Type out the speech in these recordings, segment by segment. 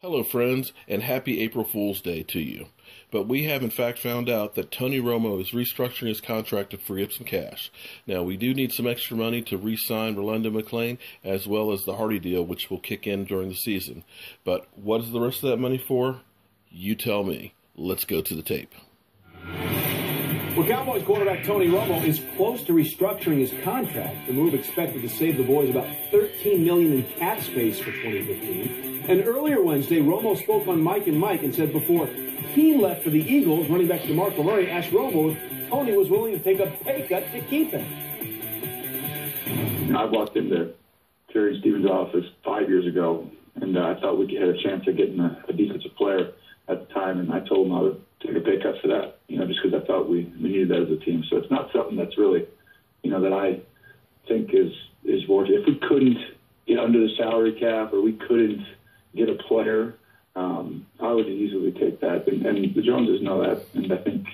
Hello, friends, and happy April Fool's Day to you. But we have, in fact, found out that Tony Romo is restructuring his contract to free up some cash. Now, we do need some extra money to re-sign Rolando McClain, as well as the Hardy deal, which will kick in during the season. But what is the rest of that money for? You tell me. Let's go to the tape. Well, Cowboys quarterback Tony Romo is close to restructuring his contract. The move expected to save the boys about $13 million in cap space for 2015. And earlier Wednesday, Romo spoke on Mike and Mike and said before he left for the Eagles, running back DeMarco Murray asked Romo if Tony was willing to take a pay cut to keep him. I walked into Jerry Stevens' office 5 years ago, and I thought we had a chance of getting a defensive player at the time, and I told him I would take a pay cut for that, just because I thought we needed that as a team. So it's not something that's really, that I think is worth it. If we couldn't get under the salary cap or we couldn't get a player, I would easily take that. And the Joneses know that. And I think,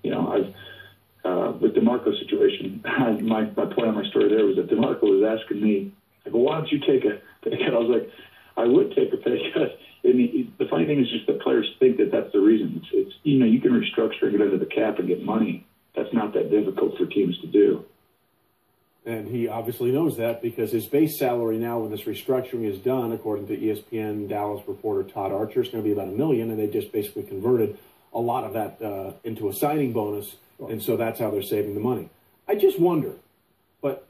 with DeMarco's situation, my point on my story there was that DeMarco was asking me, well, why don't you take a pay cut? I was like, I would take a pay cut. And the funny thing is just that players think that that's the reason. It's you can restructure and get under the cap and get money. That's not that difficult for teams to do. And he obviously knows that because his base salary now when this restructuring is done, according to ESPN Dallas reporter Todd Archer, is going to be about $1 million, and they just basically converted a lot of that into a signing bonus, and so that's how they're saving the money. I just wonder, but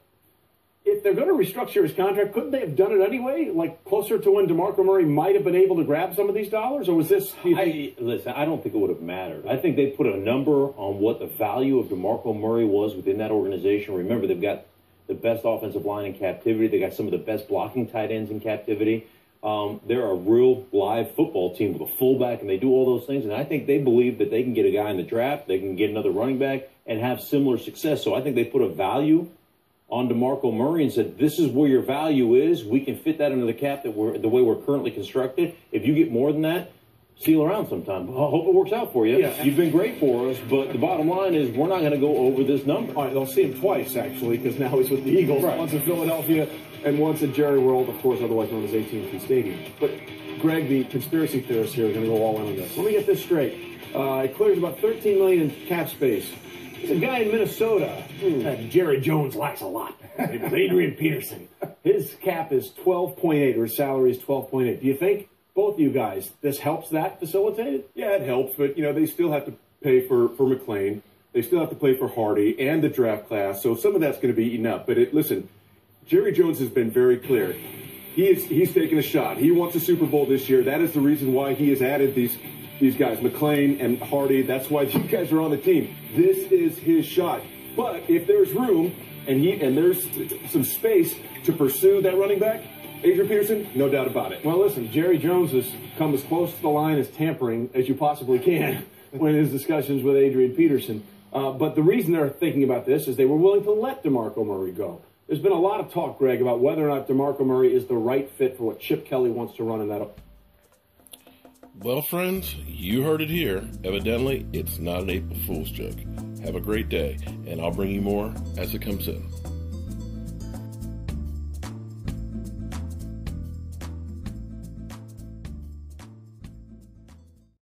if they're going to restructure his contract, couldn't they have done it anyway, like closer to when DeMarco Murray might have been able to grab some of these dollars, or was this? Listen, I don't think it would have mattered. I think they put a number on what the value of DeMarco Murray was within that organization. Remember, they've got the best offensive line in captivity. They got some of the best blocking tight ends in captivity. They're a real live football team with a fullback, and they do all those things. And I think they believe that they can get a guy in the draft, they can get another running back, and have similar success. So I think they put a value on DeMarco Murray and said, this is where your value is. We can fit that under the cap the way we're currently constructed. If you get more than that, seal around sometime. I hope it works out for you. Yeah. You've been great for us, but the bottom line is we're not going to go over this number. All right, they'll see him twice, actually, because now he's with the Eagles. Right. Once in Philadelphia and once at Jerry World, of course, otherwise known as AT&T Stadium. But, Greg, the conspiracy theorists here are going to go all in on this. Let me get this straight. It clears about $13 million in cap space. There's a guy in Minnesota that Jerry Jones likes a lot. It's Adrian Peterson. His cap is 12.8, or his salary is 12.8. Do you think, both of you guys, this helps that facilitate it? Yeah, it helps, but, they still have to pay for McClain. They still have to pay for Hardy and the draft class, so some of that's going to be eaten up. But, listen, Jerry Jones has been very clear. He's taking a shot. He wants a Super Bowl this year. That is the reason why he has added these guys, McClain and Hardy. That's why these guys are on the team. This is his shot. But if there's room and there's some space to pursue that running back, Adrian Peterson, no doubt about it. Well, listen, Jerry Jones has come as close to the line as tampering as you possibly can when his discussions with Adrian Peterson. But the reason they're thinking about this is they were willing to let DeMarco Murray go. There's been a lot of talk, Greg, about whether or not DeMarco Murray is the right fit for what Chip Kelly wants to run in that. Well, friends, you heard it here. Evidently, it's not an April Fool's joke. Have a great day, and I'll bring you more as it comes in.